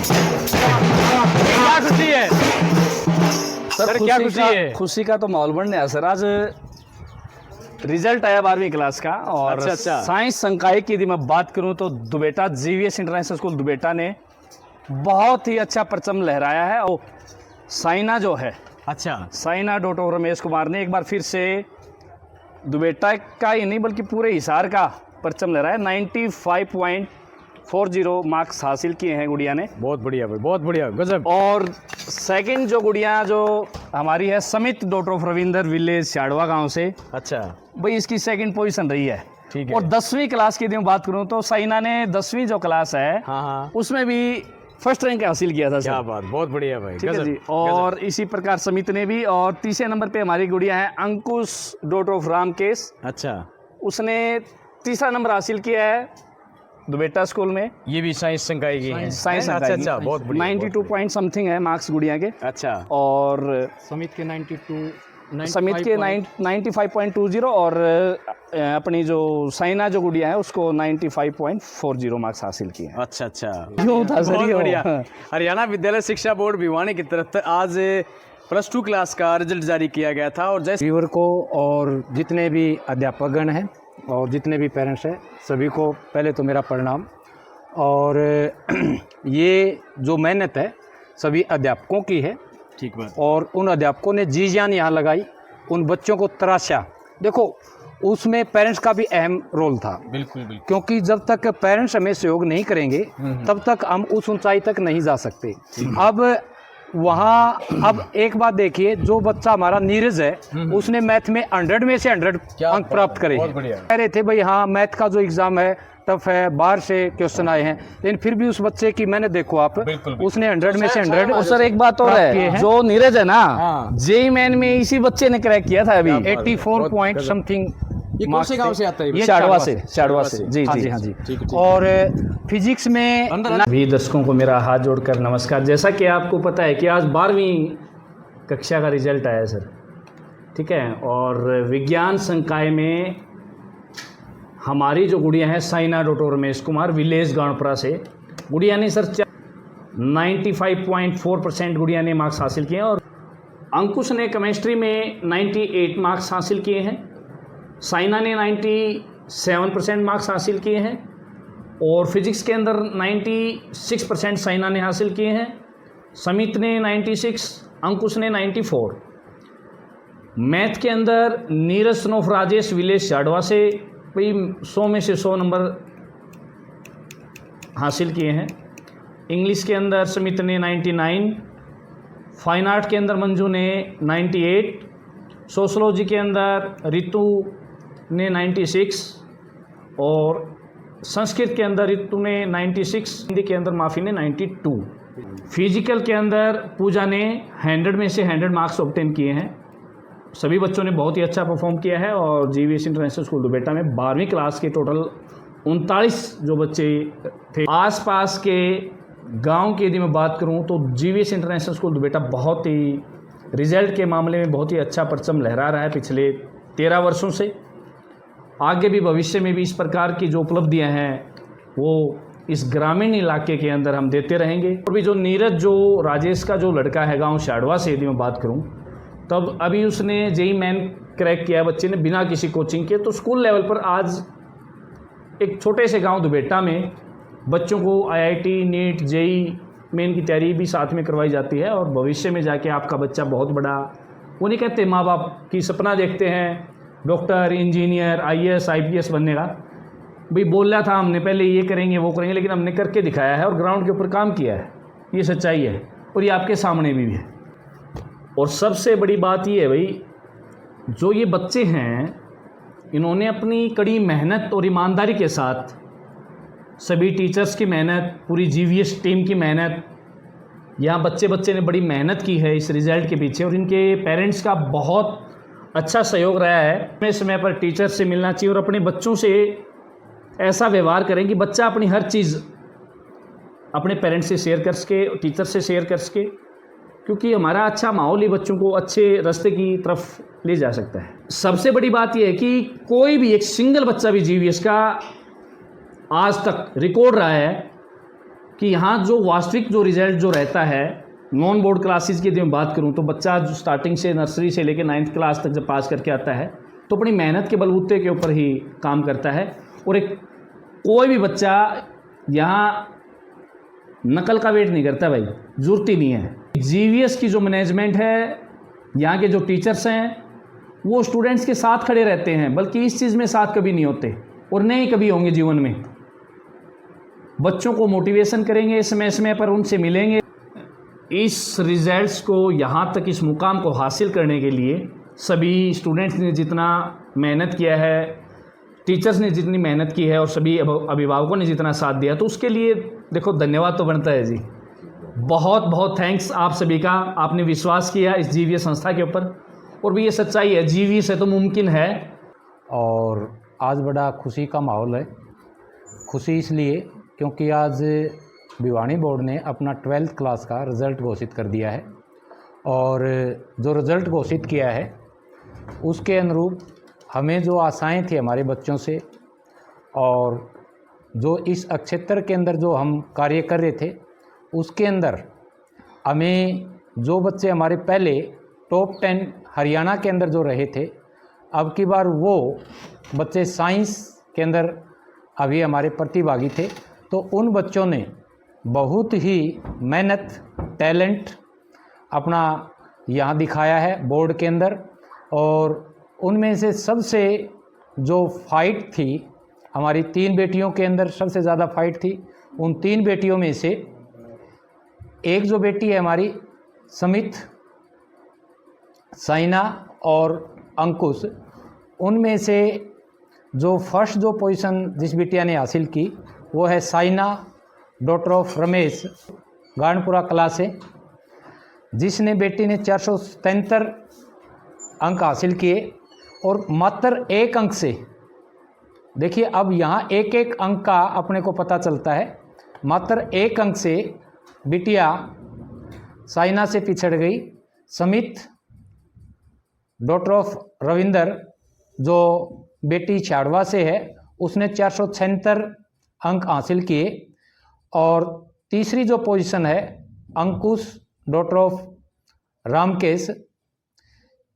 क्या खुशी है सर, क्या खुशी है? खुशी का तो माहौल बन गया सर। आज रिजल्ट आया 12वीं क्लास का और अच्छा। साइंस संकाय की यदि मैं बात करूं तो दुबेटा जीवीएस इंटरनेशनल स्कूल दुबेटा ने बहुत ही अच्छा परचम लहराया है। और साइना जो है, अच्छा, साइना डॉक्टर रमेश कुमार ने एक बार फिर से दुबेटा का ही नहीं बल्कि पूरे हिसार का परचम लहराया। 95.40 मार्क्स हासिल किए हैं गुड़िया ने। बहुत बढ़िया भाई, बहुत बढ़िया, गजब। और सेकंड जो गुड़िया जो हमारी है समित डॉक्टर ऑफ रविंदर विलेज शाड़वा गांव से, अच्छा भाई इसकी सेकंड पोजीशन रही है। ठीक है। और 10वीं क्लास की यदि मैं बात करूं तो साइना ने 10वीं जो क्लास है हाँ, उसमें भी फर्स्ट रैंक हासिल किया था सर। क्या बात, बहुत बढ़िया भाई, ठीक है गजब, जी। और इसी प्रकार समित ने भी। और तीसरे नंबर पे हमारी गुड़िया है अंकुश डॉक्टर ऑफ रामकेश, अच्छा, उसने तीसरा नंबर हासिल किया है दुबेटा स्कूल में। ये भी साइंस संकाय की है। साइंस अच्छा, बहुत बढ़िया, 92 पॉइंट समथिंग है मार्क्स गुड़िया के। अच्छा। और समित के 95.20 और अपनी जो साइना जो गुड़िया है उसको 95.40 मार्क्स हासिल किए हैं। अच्छा, क्यों था सर? बहुत ये बढ़िया। हो। हरियाणा विद्यालय शिक्षा बोर्ड भिवानी की तरफ से आज +2 क्लास का रिजल्ट जारी किया गया था। और जैसे व्यूअर को और जितने भी अध्यापकगण हैं और जितने भी पेरेंट्स हैं सभी को पहले तो मेरा प्रणाम। और ये जो मेहनत है सभी अध्यापकों की है। ठीक बात। और उन अध्यापकों ने जी जान यहाँ लगाई, उन बच्चों को तराशा। देखो उसमें पेरेंट्स का भी अहम रोल था, बिल्कुल, क्योंकि जब तक पेरेंट्स हमें सहयोग नहीं करेंगे तब तक हम उस ऊंचाई तक नहीं जा सकते। अब एक बात देखिए, जो बच्चा हमारा नीरज है उसने मैथ में 100 में से 100 अंक प्राप्त करे। कह रहे थे भाई हाँ मैथ का जो एग्जाम है टफ है, बाहर से क्वेश्चन आए हैं, लेकिन फिर भी उस बच्चे की मैंने देखो आप, उसने 100 में से 100। और सर एक बात और है, जो नीरज है ना जेई मैन में इसी बच्चे ने क्रैक किया था अभी 84 पॉइंट समथिंग। ये कौन से गांव से आता है? ये शाड़वा से जी हाँ जी। जी। और फिजिक्स में भी दर्शकों को मेरा हाथ जोड़कर नमस्कार। जैसा कि आपको पता है कि आज 12वीं कक्षा का रिजल्ट आया सर, ठीक है। और विज्ञान संकाय में हमारी जो गुड़िया है साइना डॉक्टर रमेश कुमार विलेज गांवपुरा से, गुड़िया ने सर 95.4% गुड़िया ने मार्क्स हासिल किए हैं। और अंकुश ने केमिस्ट्री में 98 मार्क्स हासिल किए हैं, साइना ने 97% मार्क्स हासिल किए हैं और फिजिक्स के अंदर 96% साइना ने हासिल किए हैं, समित ने 96, अंकुश ने 94। मैथ के अंदर नीरज सनोफ राजेश विलेज शाड़वा से भाई 100 में से 100 नंबर हासिल किए हैं। इंग्लिश के अंदर समित ने 99, फाइन आर्ट के अंदर मंजू ने 98, सोशलॉजी के अंदर रितु ने 96 और संस्कृत के अंदर रितु ने 96, हिंदी के अंदर माफ़ी ने 92। फिजिकल के अंदर पूजा ने 100 में से 100 मार्क्स ऑब्टेन किए हैं। सभी बच्चों ने बहुत ही अच्छा परफॉर्म किया है। और जीवीएस इंटरनेशनल स्कूल दुबेटा में 12वीं क्लास के टोटल 39 जो बच्चे थे। आसपास के गांव की यदि मैं बात करूं तो जीवीएस इंटरनेशनल स्कूल दुबेटा बहुत ही रिजल्ट के मामले में बहुत ही अच्छा परचम लहरा रहा है पिछले 13 वर्षों से। आगे भी भविष्य में भी इस प्रकार की जो उपलब्धियां हैं वो इस ग्रामीण इलाके के अंदर हम देते रहेंगे। और भी जो नीरज जो राजेश का जो लड़का है गांव शाड़वा से यदि मैं बात करूं, तब अभी उसने जेई मैन क्रैक किया है बच्चे ने बिना किसी कोचिंग के। तो स्कूल लेवल पर आज एक छोटे से गांव दुबेटा में बच्चों को आईआईटी, नीट, जेई मेन की तैयारी भी साथ में करवाई जाती है। और भविष्य में जाके आपका बच्चा बहुत बड़ा, वो नहीं कहते माँ बाप की सपना देखते हैं डॉक्टर, इंजीनियर, आईएएस, आईपीएस बनने का। भाई बोला था हमने पहले ये करेंगे वो करेंगे, लेकिन हमने करके दिखाया है और ग्राउंड के ऊपर काम किया है, ये सच्चाई है। और ये आपके सामने भी है। और सबसे बड़ी बात ये है भाई, जो ये बच्चे हैं इन्होंने अपनी कड़ी मेहनत और ईमानदारी के साथ, सभी टीचर्स की मेहनत, पूरी जीवीएस टीम की मेहनत, यहाँ बच्चे ने बड़ी मेहनत की है इस रिज़ल्ट के पीछे। और इनके पेरेंट्स का बहुत अच्छा सहयोग रहा है। समय पर टीचर से मिलना चाहिए और अपने बच्चों से ऐसा व्यवहार करें कि बच्चा अपनी हर चीज़ अपने पेरेंट्स से शेयर कर सके, टीचर से शेयर कर सके, क्योंकि हमारा अच्छा माहौल ही बच्चों को अच्छे रास्ते की तरफ ले जा सकता है। सबसे बड़ी बात यह है कि कोई भी एक सिंगल बच्चा भी जीवीएस का आज तक रिकॉर्ड रहा है कि यहाँ जो वास्तविक जो रिजल्ट जो रहता है, नॉन बोर्ड क्लासेस की यदि मैं बात करूँ तो बच्चा जो स्टार्टिंग से नर्सरी से लेकर 9th क्लास तक जब पास करके आता है तो अपनी मेहनत के बलबूते के ऊपर ही काम करता है। और एक कोई भी बच्चा यहाँ नकल का वेट नहीं करता भाई, ज़रूरत ही नहीं है। जीवीएस की जो मैनेजमेंट है, यहाँ के जो टीचर्स हैं, वो स्टूडेंट्स के साथ खड़े रहते हैं, बल्कि इस चीज़ में साथ कभी नहीं होते और नहीं कभी होंगे जीवन में। बच्चों को मोटिवेशन करेंगे, समय समय पर उनसे मिलेंगे। इस रिजल्ट्स को यहाँ तक, इस मुकाम को हासिल करने के लिए सभी स्टूडेंट्स ने जितना मेहनत किया है, टीचर्स ने जितनी मेहनत की है और सभी अभिभावकों ने जितना साथ दिया, तो उसके लिए देखो धन्यवाद तो बनता है जी। बहुत बहुत थैंक्स आप सभी का, आपने विश्वास किया इस जीवीएस संस्था के ऊपर। और भी ये सच्चाई है, जीवीएस है तो मुमकिन है। और आज बड़ा खुशी का माहौल है। खुशी इसलिए क्योंकि आज भिवानी बोर्ड ने अपना 12th क्लास का रिज़ल्ट घोषित कर दिया है, और जो रिज़ल्ट घोषित किया है उसके अनुरूप हमें जो आशाएं थी हमारे बच्चों से, और जो इस क्षेत्र के अंदर जो हम कार्य कर रहे थे उसके अंदर हमें जो बच्चे हमारे पहले टॉप 10 हरियाणा के अंदर जो रहे थे, अब की बार वो बच्चे साइंस के अंदर अभी हमारे प्रतिभागी थे। तो उन बच्चों ने बहुत ही मेहनत, टैलेंट अपना यहाँ दिखाया है बोर्ड के अंदर। और उनमें से सबसे जो फाइट थी, हमारी 3 बेटियों के अंदर सबसे ज़्यादा फाइट थी। उन 3 बेटियों में से एक जो बेटी है हमारी समित, साइना और अंकुश, उनमें से जो फर्स्ट जो पोजीशन जिस बिटिया ने हासिल की वो है साइना, डॉटर ऑफ रमेश, गानपुरा कला से, जिसने बेटी ने 473 अंक हासिल किए। और मात्र 1 अंक से, देखिए अब यहाँ एक एक अंक का अपने को पता चलता है, मात्र 1 अंक से बिटिया साइना से पिछड़ गई। समित, डॉटर ऑफ रविंदर, जो बेटी छाड़वा से है, उसने 476 अंक हासिल किए। और तीसरी जो पोजीशन है अंकुश, डॉटर ऑफ रामकेश,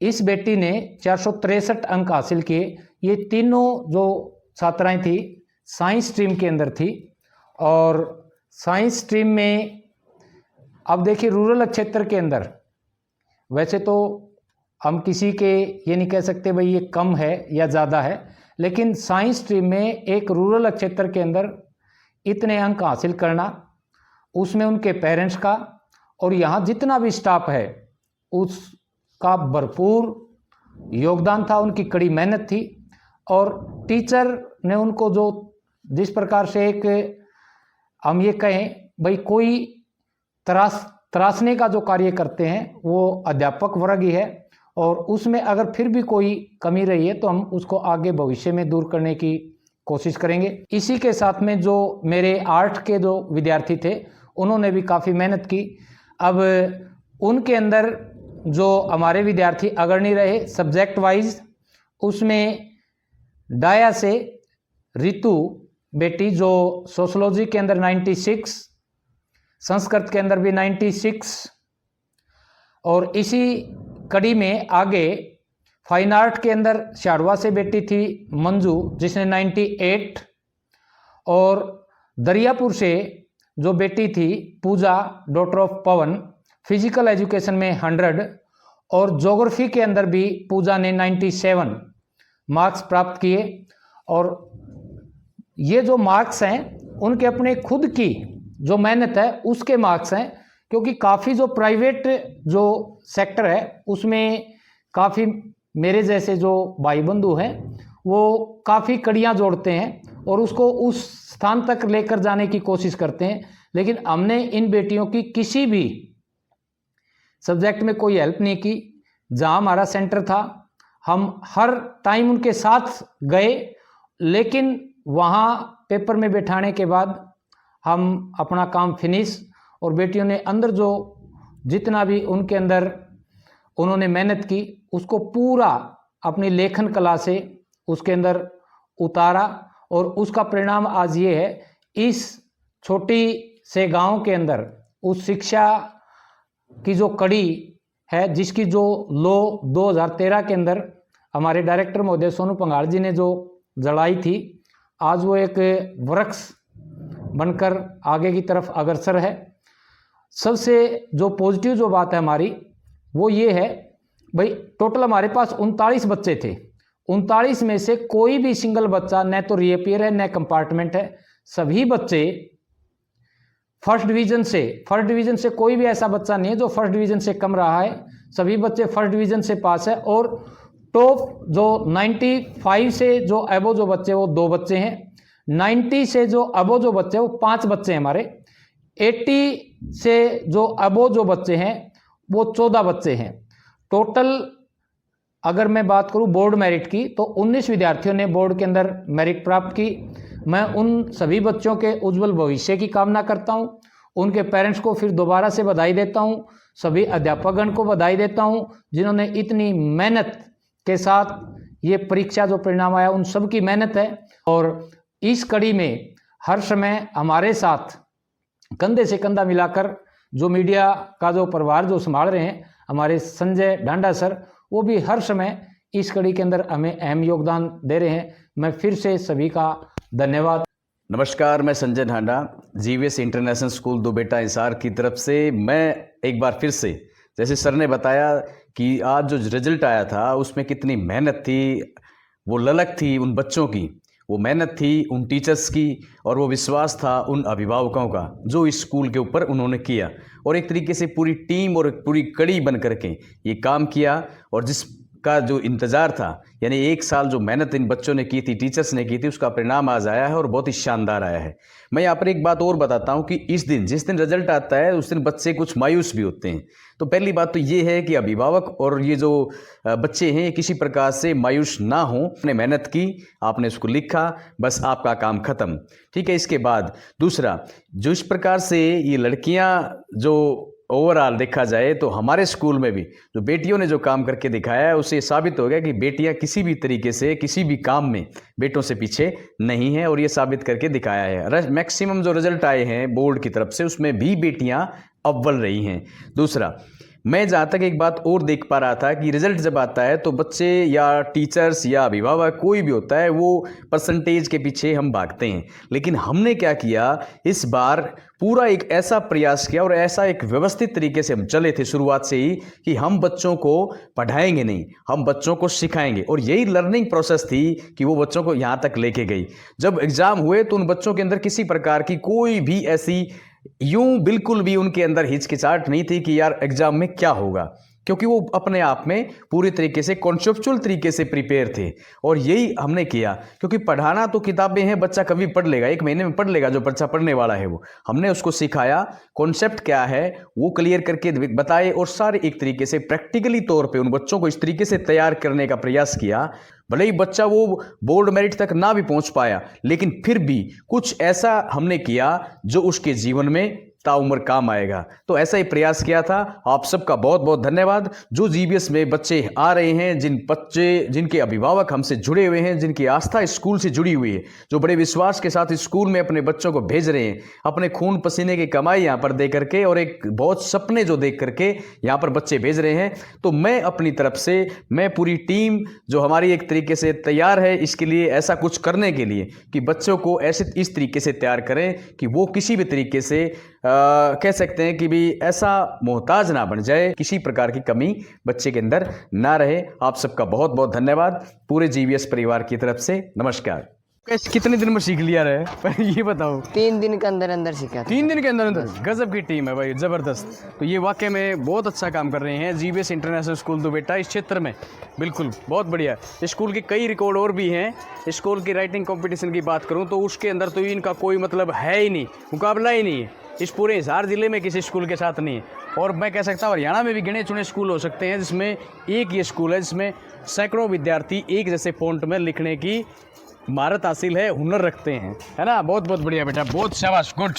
इस बेटी ने 463 अंक हासिल किए। ये तीनों जो छात्राएं थी साइंस स्ट्रीम के अंदर थी। और साइंस स्ट्रीम में अब देखिए रूरल क्षेत्र के अंदर वैसे तो हम किसी के ये नहीं कह सकते भाई ये कम है या ज़्यादा है, लेकिन साइंस स्ट्रीम में एक रूरल क्षेत्र के अंदर इतने अंक हासिल करना, उसमें उनके पेरेंट्स का और यहाँ जितना भी स्टाफ है उसका भरपूर योगदान था, उनकी कड़ी मेहनत थी। और टीचर ने उनको जो जिस प्रकार से एक हम ये कहें भाई कोई तराशने का जो कार्य करते हैं वो अध्यापक वर्ग ही है, और उसमें अगर फिर भी कोई कमी रही है तो हम उसको आगे भविष्य में दूर करने की कोशिश करेंगे। इसी के साथ में जो मेरे आर्ट के जो विद्यार्थी थे उन्होंने भी काफ़ी मेहनत की। अब उनके अंदर जो हमारे विद्यार्थी अग्रणी रहे सब्जेक्ट वाइज, उसमें डाया से रितु बेटी जो सोशोलॉजी के अंदर 96, संस्कृत के अंदर भी 96, और इसी कड़ी में आगे फाइन आर्ट के अंदर शाड़वा से बेटी थी मंजू जिसने 98, और दरियापुर से जो बेटी थी Pooja, daughter of Pawan, physical education में 100, और ज्योग्राफी के अंदर भी पूजा ने 97 मार्क्स प्राप्त किए। और ये जो मार्क्स हैं उनके अपने खुद की जो मेहनत है उसके मार्क्स हैं, क्योंकि काफ़ी जो प्राइवेट जो सेक्टर है उसमें काफ़ी मेरे जैसे जो भाई बंधु हैं वो काफ़ी कड़ियाँ जोड़ते हैं और उसको उस स्थान तक लेकर जाने की कोशिश करते हैं। लेकिन हमने इन बेटियों की किसी भी सब्जेक्ट में कोई हेल्प नहीं की। जहाँ हमारा सेंटर था हम हर टाइम उनके साथ गए, लेकिन वहाँ पेपर में बैठाने के बाद हम अपना काम फिनिश, और बेटियों ने अंदर जो जितना भी उनके अंदर उन्होंने मेहनत की उसको पूरा अपनी लेखन कला से उसके अंदर उतारा, और उसका परिणाम आज ये है। इस छोटी से गांव के अंदर उस शिक्षा की जो कड़ी है, जिसकी जो लो 2013 के अंदर हमारे डायरेक्टर महोदय सोनू पंगाल जी ने जो जलाई थी, आज वो एक वृक्ष बनकर आगे की तरफ अग्रसर है। सबसे जो पॉजिटिव जो बात है हमारी वो ये है भाई, टोटल हमारे पास 39 बच्चे थे। 39 में से कोई भी सिंगल बच्चा न तो रीअपियर है न कंपार्टमेंट है। सभी बच्चे फर्स्ट डिवीजन से कोई भी ऐसा बच्चा नहीं है जो फर्स्ट डिवीजन से कम रहा है। सभी बच्चे फर्स्ट डिवीजन से पास है। और टॉप जो 95 से जो अबो जो बच्चे वो 2 बच्चे हैं। 90 से जो अबो जो बच्चे वो 5 बच्चे हैं हमारे। 80 से जो अबो जो बच्चे हैं वो 14 बच्चे हैं। टोटल अगर मैं बात करूं बोर्ड मेरिट की तो 19 विद्यार्थियों ने बोर्ड के अंदर मेरिट प्राप्त की। मैं उन सभी बच्चों के उज्जवल भविष्य की कामना करता हूं। उनके पेरेंट्स को फिर दोबारा से बधाई देता हूं। सभी अध्यापकगण को बधाई देता हूं जिन्होंने इतनी मेहनत के साथ ये परीक्षा जो परिणाम आया उन सब की मेहनत है। और इस कड़ी में हर समय हमारे साथ कंधे से कंधा मिलाकर जो मीडिया का जो प्रभार जो संभाल रहे हैं हमारे संजय ढांडा सर, वो भी हर समय इस कड़ी के अंदर हमें अहम योगदान दे रहे हैं। मैं फिर से सभी का धन्यवाद। नमस्कार, मैं Sanjay Dhanda, GVS international school Dubeta Hisar की तरफ से मैं एक बार फिर से, जैसे सर ने बताया कि आज जो रिजल्ट आया था उसमें कितनी मेहनत थी, वो ललक थी उन बच्चों की, वो मेहनत थी उन टीचर्स की, और वो विश्वास था उन अभिभावकों का जो इस स्कूल के ऊपर उन्होंने किया। और एक तरीके से पूरी टीम और पूरी कड़ी बन करके ये काम किया। और जिसका जो इंतज़ार था, यानी 1 साल जो मेहनत इन बच्चों ने की थी, टीचर्स ने की थी, उसका परिणाम आज आया है और बहुत ही शानदार आया है। मैं यहाँ पर एक बात और बताता हूँ कि इस दिन जिस दिन रिजल्ट आता है उस दिन बच्चे कुछ मायूस भी होते हैं। तो पहली बात तो ये है कि अभिभावक और ये जो बच्चे हैं किसी प्रकार से मायूस ना हो। आपने मेहनत की, आपने उसको लिखा, बस आपका काम खत्म, ठीक है। इसके बाद दूसरा, जो इस प्रकार से ये लड़कियां जो ओवरऑल देखा जाए तो हमारे स्कूल में भी जो बेटियों ने जो काम करके दिखाया है उससे साबित हो गया कि बेटियां किसी भी तरीके से किसी भी काम में बेटों से पीछे नहीं है, और ये साबित करके दिखाया है। मैक्सिमम जो रिजल्ट आए हैं बोर्ड की तरफ से उसमें भी बेटियां अव्वल रही हैं। दूसरा, मैं जहाँ तक एक बात और देख पा रहा था कि रिजल्ट जब आता है तो बच्चे या टीचर्स या अभिभावक कोई भी होता है वो परसेंटेज के पीछे हम भागते हैं, लेकिन हमने क्या किया इस बार, पूरा एक ऐसा प्रयास किया और ऐसा एक व्यवस्थित तरीके से हम चले थे शुरुआत से ही कि हम बच्चों को पढ़ाएंगे नहीं, हम बच्चों को सिखाएंगे। और यही लर्निंग प्रोसेस थी कि वो बच्चों को यहाँ तक लेके गई। जब एग्ज़ाम हुए तो उन बच्चों के अंदर किसी प्रकार की कोई भी ऐसी यूं बिल्कुल भी उनके अंदर हिचकिचाहट नहीं थी कि यार एग्जाम में क्या होगा, क्योंकि वो अपने आप में पूरी तरीके से कॉन्सेप्चुअल तरीके से प्रिपेयर थे। और यही हमने किया, क्योंकि पढ़ाना तो किताबें हैं, बच्चा कभी पढ़ लेगा, 1 महीने में पढ़ लेगा जो बच्चा पढ़ने वाला है वो। हमने उसको सिखाया, कॉन्सेप्ट क्या है वो क्लियर करके बताए, और सारे एक तरीके से प्रैक्टिकली तौर पे उन बच्चों को इस तरीके से तैयार करने का प्रयास किया। भले ही बच्चा वो बोर्ड मेरिट तक ना भी पहुंच पाया, लेकिन फिर भी कुछ ऐसा हमने किया जो उसके जीवन में ताउम्र काम आएगा। तो ऐसा ही प्रयास किया था। आप सबका बहुत बहुत धन्यवाद। जो जीबीएस में बच्चे आ रहे हैं, जिनके अभिभावक हमसे जुड़े हुए हैं, जिनकी आस्था स्कूल से जुड़ी हुई है, जो बड़े विश्वास के साथ स्कूल में अपने बच्चों को भेज रहे हैं, अपने खून पसीने की कमाई यहाँ पर दे करके और एक बहुत सपने जो देख करके यहाँ पर बच्चे भेज रहे हैं। तो मैं अपनी तरफ से, मैं पूरी टीम जो हमारी एक तरीके से तैयार है इसके लिए, ऐसा कुछ करने के लिए कि बच्चों को ऐसे इस तरीके से तैयार करें कि वो किसी भी तरीके से कह सकते हैं कि भी ऐसा मोहताज ना बन जाए, किसी प्रकार की कमी बच्चे के अंदर ना रहे। आप सबका बहुत बहुत धन्यवाद पूरे जीवीएस परिवार की तरफ से। नमस्कार। कितने दिन में सीख लिया रहे ये बताओ? 3 दिन के अंदर अंदर सीखा था। 3 दिन के अंदर अंदर? गजब की टीम है भाई, ज़बरदस्त। तो ये वाकई में बहुत अच्छा काम कर रहे हैं जीबीएस इंटरनेशनल स्कूल दुबेटा इस क्षेत्र में, बिल्कुल बहुत बढ़िया। स्कूल के कई रिकॉर्ड और भी हैं। स्कूल की राइटिंग कंपटीशन की बात करूँ तो उसके अंदर तो इनका कोई मतलब है ही नहीं, मुकाबला ही नहीं है। इस पूरे हिसार ज़िले में किसी स्कूल के साथ नहीं है। और मैं कह सकता हूँ हरियाणा में भी गिने चुने स्कूल हो सकते हैं जिसमें एक ये स्कूल है जिसमें सैकड़ों विद्यार्थी एक जैसे फ़ॉन्ट में लिखने की महारत हासिल है, हुनर रखते हैं, है ना। बहुत बहुत बढ़िया बेटा, बहुत शाबाश, गुड।